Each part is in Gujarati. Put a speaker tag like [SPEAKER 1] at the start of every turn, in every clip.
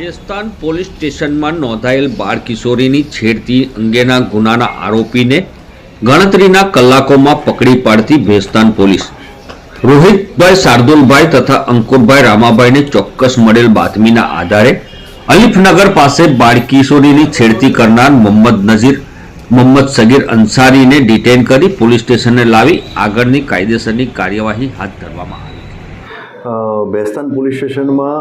[SPEAKER 1] ભેસ્તાન પોલીસ સ્ટેશનમાં નોંધાયેલ બાળ કિશોરીની છેડતી અંગેના ગુનાના આરોપીને ગણતરીના કલાકોમાં પકડી પાડતી ભેસ્તાન પોલીસ રોહિતભાઈ શાર્દુલભાઈ તથા અંકુરભાઈ રામાભાઈને ચોક્કસ મળેલ બાતમીના આધારે અલીફનગર પાસે બાળ કિશોરીની છેડતી કરનાર મોહમ્મદ સગીર અંસારીને ડિટેન કરી પોલીસ સ્ટેશને લાવી આગળની કાયદેસરની કાર્યવાહી હાથ ધરવામાં આવી।
[SPEAKER 2] ભેસ્તાન પોલીસ સ્ટેશનમાં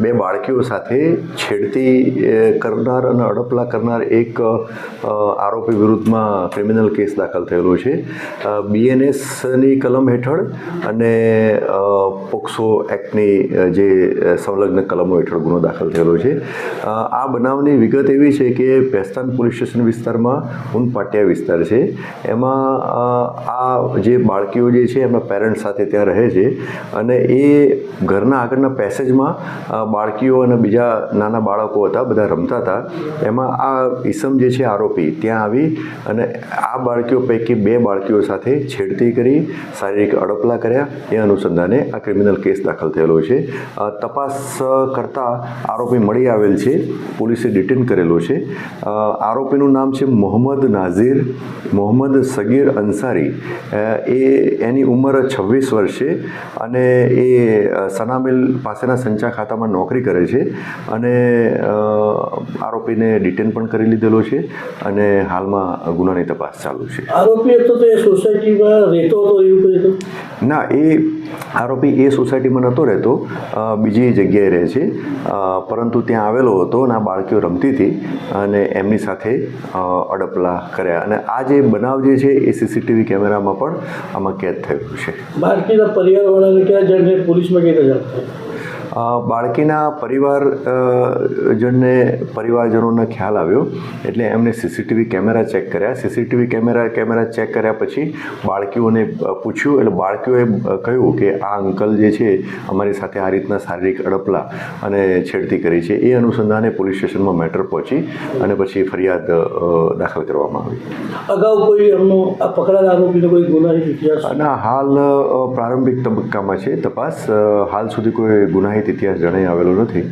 [SPEAKER 2] બે બાળકીઓ સાથે છેડતી કરનાર અને અડપલા કરનાર એક આરોપી વિરુદ્ધમાં ક્રિમિનલ કેસ દાખલ થયેલો છે। BNSની કલમ હેઠળ અને પોક્સો એક્ટની જે સંલગ્ન કલમો હેઠળ ગુનો દાખલ થયેલો છે। આ બનાવની વિગત એવી છે કે ભેસ્તાન પોલીસ સ્ટેશન વિસ્તારમાં ઉનપાટિયા વિસ્તાર છે, એમાં આ જે બાળકીઓ જે છે એમના પેરેન્ટ્સ સાથે ત્યાં રહે છે અને એ ઘરના આગળના પેસેજમાં બાળકીઓ અને બીજા નાના બાળકો હતા, બધા રમતા હતા। એમાં આ ઈસમ જે છે આરોપી ત્યાં આવી અને આ બાળકીઓ પૈકી બે બાળકીઓ સાથે છેડતી કરી, શારીરિક અડપલા કર્યા। એ અનુસંધાને આ ક્રિમિનલ કેસ દાખલ થયેલો છે। તપાસ કરતાં આરોપી મળી આવેલ છે, પોલીસે ડિટેન કરેલો છે। આરોપીનું નામ છે મોહમ્મદ સગીર અંસારી। એની ઉંમર 26 વર્ષ છે અને એ સનામિલ પાસેના સંચા ખાતામાં નોકરી કરે છે અને આરોપીને ડિટેન પણ કરી લીધેલો છે અને હાલમાં ગુનાની તપાસ ચાલુ છે।
[SPEAKER 3] આરોપી હતો તો એ સોસાયટીમાં રહેતો હતો એવું કહ્યું હતું?
[SPEAKER 2] ના, એ આરોપી એ સોસાયટીમાં નહોતો રહેતો, બીજી જગ્યાએ રહે છે, પરંતુ ત્યાં આવેલો હતો અને આ બાળકીઓ રમતી હતી અને એમની સાથે અડપલા કર્યા અને આ જે બનાવ જે છે એ CCTV કેમેરામાં પણ આમાં કેદ થયેલું છે।
[SPEAKER 3] બાળકીના પરિવારવાળાને ક્યાં જઈને પોલીસમાં કઈ જાણ થઈ?
[SPEAKER 2] બાળકીના પરિવારજનોને ખ્યાલ આવ્યો એટલે એમને CCTV કેમેરા ચેક કર્યા। CCTV કેમેરા ચેક કર્યા પછી બાળકીઓને પૂછ્યું એટલે બાળકીઓએ કહ્યું કે આ અંકલ જે છે અમારી સાથે આ રીતના શારીરિક અડપલા અને છેડતી કરી છે। એ અનુસંધાને પોલીસ સ્ટેશનમાં મેટર પહોંચી અને પછી ફરિયાદ દાખલ કરવામાં આવી।
[SPEAKER 3] અગાઉ કોઈ એમનો આ પકડાયેલા આરોપીનો કોઈ ગુનાહિત ઇતિહાસ?
[SPEAKER 2] ના, હાલ પ્રારંભિક તબક્કામાં છે તપાસ, હાલ સુધી કોઈ ગુનાહિત ઇતિહાસ જણાઈ આવેલો નથી।